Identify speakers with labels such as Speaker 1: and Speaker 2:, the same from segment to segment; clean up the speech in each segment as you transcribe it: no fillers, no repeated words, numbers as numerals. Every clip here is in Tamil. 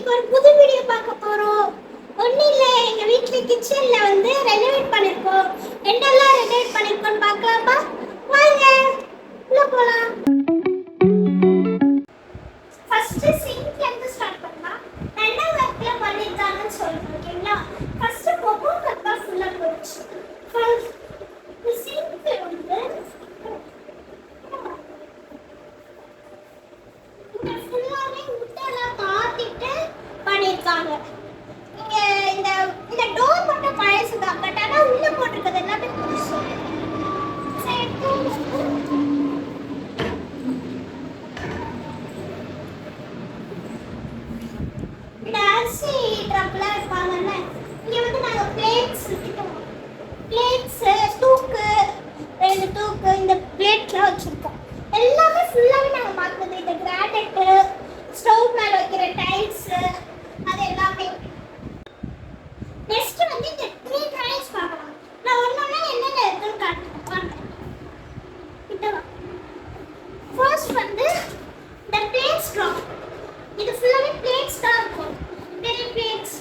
Speaker 1: இன்னைக்கு ஒரு புது வீடியோ பார்க்க போறோம். ஒன்னும் இல்ல, எங்க வீட்ல கிச்சன்ல வந்து ரெனோவேட் பண்ணிருக்கோம். என்னெல்லாம் ரெனோவேட் பண்ணிருக்கோம்னு பார்க்கலாமா? வாங்க உள்ள போலாம். ஃபர்ஸ்ட் சிங்க்ல இருந்து ஸ்டார்ட் பண்ணலாம். என்ன ஒர்க்ல பண்ணிருக்காங்கன்னு சொல்றேன், ஓகேங்களா? ஃபர்ஸ்ட் பொக்கோ கட்டா ஃபுல்லா போச்சு. ஃபர்ஸ்ட் சிங்க்ல வந்து பண்ணிருக்காங்க. இங்க இந்த இந்த டோர் மட்டும் பழசுதான், பட் ஆனா உள்ள போட்டிருக்கிறது எல்லாமே புதுசு. இந்த அரிசி ட்ரப்ல இருப்பாங்கல்ல, இங்க வந்து நாங்க பிளேட்ஸ் தூக்கு, 2 தூக்கு இந்த பிளேட்லாம் வச்சிருக்கோம். எல்லாமே ஃபுல்லாவே நாங்க மாத்துறது. இந்த கிரானைட், ஸ்டவ் மேல வைக்கிற டைல்ஸ், அது எல்லாமே. நெக்ஸ்ட் வந்து இந்த 3 ட்ரைஸ் பார்க்கலாம். நான் ஒண்ணொண்ணா என்னென்ன இருக்குன்னு காட்டுறேன். ஃபர்ஸ்ட் வந்து இந்த பிளேட்ஸ் ட்ராப். இது ஃபுல்லாவே பிளேட்ஸ் தான் இருக்கும். பெரிய பிளேட்ஸ்,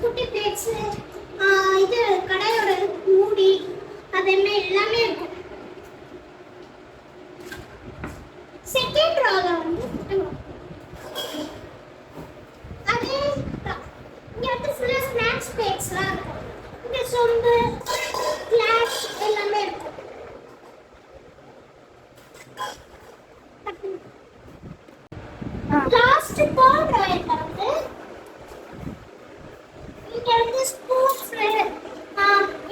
Speaker 1: குட்டி பிளேட்ஸ், இது கடையோட மூடி, அதெல்லாம் எல்லாமே இருக்கும். செகண்ட் ரோல வந்து இங்க வந்து ஃபுல்லா ஸ்நாக்ஸ் பிளேட்ஸ்லாம் இருக்கும். இங்க சொம்பு, கிளாஸ் எல்லாமே இருக்கும். லாஸ்ட் தேர்ட் ரோல வந்து இங்க வந்து ஸ்பூன்ஸ்,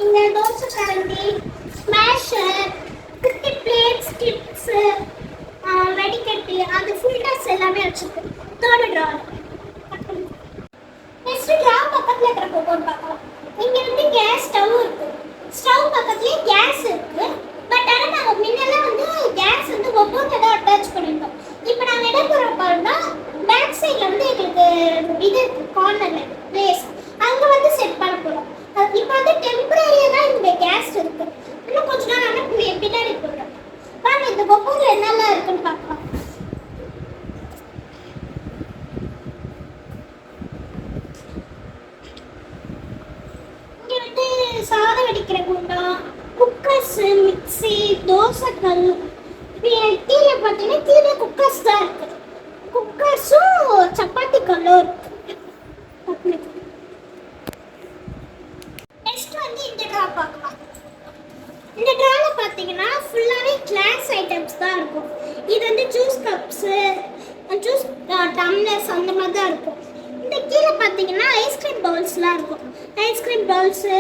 Speaker 1: இங்க தோசை கரண்டி, ஸ்மாஷர், குட்டி பிளேட்ஸ், கிளிப்ஸ், வெடிக்கட்டி, அது ஃபில்டர்ஸ் எல்லாமே வச்சிருக்கு தேர்ட் ட்ரால. நெக்ஸ்ட் ட்ரா பக்கத்துல இருக்கிற பொக்கோன்னு பார்க்கலாம். இங்க வந்து கேஸ் ஸ்டவ் இருக்கு. ஸ்டவ் பக்கத்துலயே கேஸ் இருக்கு. பட் ஆனா நாங்க முன்னெல்லாம் வந்து கேஸ் வந்து பொக்கோட்ட தான் அட்டாச் பண்ணிருந்தோம். இப்போ நாங்க என்ன பண்றோம்னா, பேக் சைடுல வந்து எங்களுக்கு இது கார்னர்ல பிளேஸ், அங்க வந்து செட் பண்ண போறோம். இப்போ வந்து டெம்பரரியா தான் இந்த கேஸ் இருக்கு. இன்னும் கொஞ்ச நாள் ஆனா பின்னாடி போடுறோம். பாருங்க இந்த பொக்கோல என்னெல்லாம் இருக்குன்னு பார்க்கலாம். சாதம் வடிக்கிற குண்டான், குக்கர்ஸ், மிக்ஸி, தோசைக்கல். கீழே பார்த்தீங்கன்னா கீழே குக்கர்ஸ் தான் இருக்கு. குக்கர்ஸும் சப்பாத்தி கல்லும் இருக்கு. நெக்ஸ்ட் வந்து இந்த ட்ரா பார்க்கலாம். இந்த ட்ரால பார்த்தீங்கன்னா ஃபுல்லாவே கிளாஸ் ஐட்டம்ஸ் தான் இருக்கும். இது வந்து ஜூஸ் கப்ஸ், ஜூஸ் டம்ளர்ஸ் அந்த மாதிரி தான் இருக்கும். இந்த கீழே பார்த்தீங்கன்னா ஐஸ்கிரீம் பவுல்ஸ்லாம் இருக்கும். ஐஸ்கிரீம் பவுல்ஸு,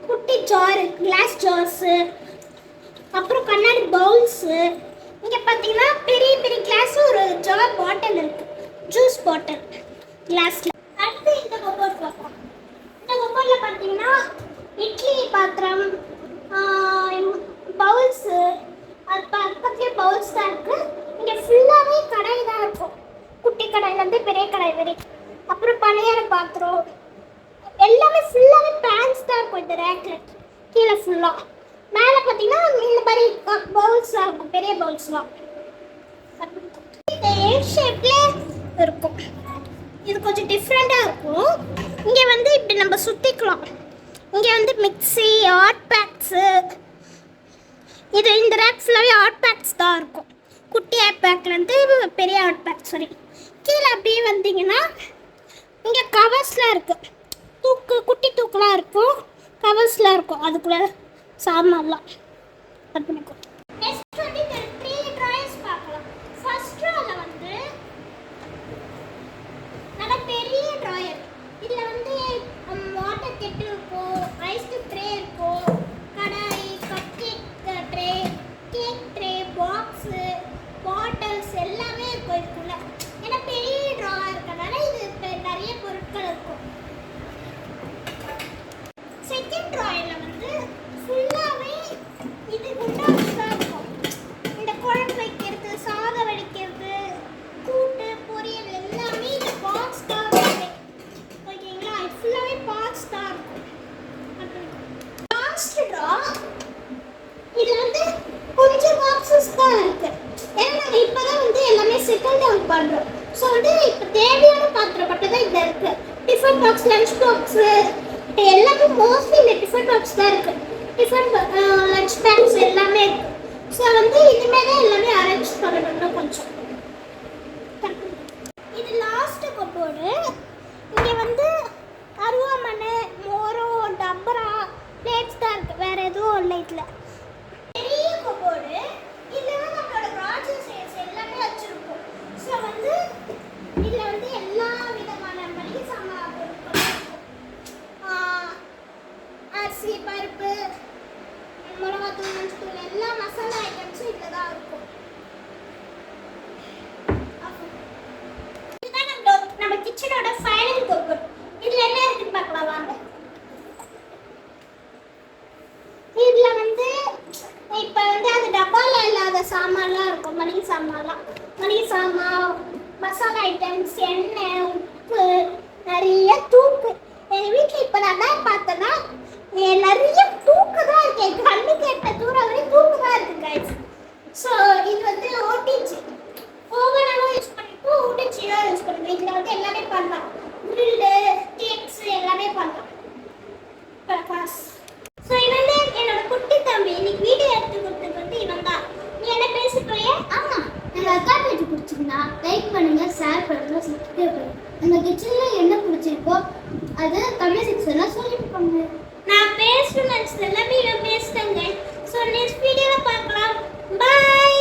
Speaker 1: குட்டி ஜார், கிளாஸ் ஜார்ஸு, அப்புறம் கண்ணாடி பவுல்ஸு. இங்கே பார்த்தீங்கன்னா பெரிய பெரிய கிளாஸ் ஒரு ஜார் பாட்டில் இருக்கு, ஜூஸ் பாட்டில் கிளாஸில். அடுத்து இந்த கபோர்ட் பார்க்கலாம். இந்த கபோர்டில் பார்த்தீங்கன்னா இட்லி பாத்திரம், பவுல்ஸு, அது பக்கத்துலேயே பவுல்ஸ் தான் இருக்கு. இங்கே ஃபுல்லாகவே கடாய் தான் இருக்கும், குட்டி கடாயிலேருந்து பெரிய கடாய் வரைக்கும். அப்புறம் பழையான பாத்திரம் எல்லாமே ஃபுல்லாகவே பேன்ஸ் தான் இருக்கும். இந்த ரேக்கில் கீழே ஃபுல்லாக. மேலே பார்த்தீங்கன்னா இந்த மாதிரி பவுல்ஸ்லாம் இருக்கும், பெரிய பவுல்ஸ்லாம். இந்த எல் ஷேப்பில் இருக்கும். இது கொஞ்சம் டிஃப்ரெண்ட்டாக இருக்கும். இங்கே வந்து இப்படி நம்ம சுற்றிக்கலாம். இங்கே வந்து மிக்ஸி, ஹாட் பேக்ஸு, இது இந்த ரேக் ஃபுல்லாகவே ஹாட் பேக்ஸ் தான் இருக்கும். குட்டி ஹாட் பேக்லேருந்து பெரிய ஹாட் பேக்ஸ் வரை. கீழே அப்படியே வந்தீங்கன்னா இங்கே கவர்ஸ்லாம் இருக்குது. தூக்கு, குட்டி தூக்குலாம் இருக்கும், கவர்ஸ்லாம் இருக்கும். அதுக்குள்ளே சாமான்லாம் கட் பண்ணிக்கோ. நெக்ஸ்ட் வந்து இந்த 3 ட்ராயர்ஸ் பார்க்கலாம். ஃபர்ஸ்ட் ட்ரால வந்து நல்ல பெரிய ட்ராயர். இதில் வந்து வாட்டர் கெட்டில் இருக்கும், ஐஸ்கிரீம் ட்ரே இருக்கும், kadai, cupcake tray, cake tray, box, bottles எல்லாமே இருக்கும் இதுக்குள்ள. ஏன்னா பெரிய ட்ரா இருக்கனால இது நிறைய பொருட்கள் இருக்கும். செகண்ட் ட்ராயர்ல வந்து ஃபுல்லாவே இது குண்டான்ஸ் தான் இருக்கும். இந்த குழம்பு வைக்கிறது, சாதம் வடிக்கிறது, கூட்டு, பொரியல் எல்லாமே இந்த பாக்ஸ் தான் இருக்கும். ஓகேங்களா? இது ஃபுல்லாவே பாக்ஸ் தான் இருக்கும். லாஸ்ட் ட்ரா இது வந்து கொஞ்சம் பாக்ஸஸ் தான் இருக்கு. ஏன்னா நாங்கள் இப்போ தான் வந்து எல்லாமே செட்டில் டவுன் பண்ணுறோம். ஸோ வந்து இப்போ தேவையான பாத்திரம் மட்டும் தான் இதில் இருக்கு. டிஃபன் பாக்ஸ், லஞ்ச் பாக்ஸு எல்லாமே மோஸ்ட்லி இந்த டிஃபன் பாக்ஸ் தான் இருக்கு. டிஃபன் லஞ்ச் பாக்ஸ் எல்லாமே இருக்கு. ஸோ வந்து இனிமேல் தான் எல்லாமே அரேஞ்ச் பண்ணணும் கொஞ்சம். இது லாஸ்ட் கப்போர்டு. இங்கே வந்து அருவாமனை, மோரம், டப்பரா, பிளேட்ஸ் தான் இருக்கு. வேற எதுவும் இல்லை இதில். பெரிய கப்போர்டு. இதில் தான் நம்மளோட ப்ராஜெக்ட்ஸ் எல்லாமே வச்சிருக்கோம். ஸோ வந்து இதில் வந்து எல்லா விதமான மளிகை சாமான் பொருட்களும் இருக்கும். அரிசி, பருப்பு, மிளகாத்தூள், மஞ்சத்தூள் எல்லா மசாலா ஐட்டம்ஸும் இதில் தான் இருக்கும். இதுதான் நம்ம கிச்சனோட ஃபைனல் கப்போர்ட். இதில் என்ன இருக்குன்னு பார்க்கலாம் வாங்க. இதில் வந்து இப்போ வந்து அது டப்பாவில் இல்லாத சாமான்லாம் இருக்கும். மளிகை சாமான், மசாலா ஐட்டம்ஸ், எண்ணெய், உப்பு, நிறைய தூக்கு. எங்கள் வீட்டில் இப்போ நான் தான் பார்த்தேன்னா நிறைய தூக்கு தான் இருக்கு. என் கண்ணுக்கு எட்ட தூரம் வரையும் தூக்கு தான் இருக்கு கைஸ். ஸோ இது வந்து ஓடிஜி ஓவனாலும் யூஸ் பண்ணிப்போம், ஓடிஜியாக யூஸ் பண்ணுவோம். இதில் வந்து எல்லாமே பண்ணலாம். கிரில்லு, கேக்ஸ் எல்லாமே பண்ணலாம். ஸோ இவன் தான் என்னோட குட்டி தம்பி. இன்னைக்கு வீடியோ எடுத்து கொடுத்தது வந்து இவன் தான். நீ என்ன பேசிட்டு?
Speaker 2: ஆமாம், எங்கள் அக்கா பேட்டி பிடிச்சிருந்தா லைக் பண்ணுங்கள், ஷேர் பண்ணுங்கள், சப்ஸ்கிரைப் பண்ணுங்கள். எங்கள் கிச்சனில் என்ன பிடிச்சிருக்கோ அது கமெண்ட் செக்ஷனில் சொல்லிட்டு போங்க.
Speaker 1: நான் பேசணும்னு நினச்சது எல்லாமே இவன் பேசிட்டேங்க. ஸோ நெக்ஸ்ட் வீடியோவில் பார்க்கலாம். பாய்.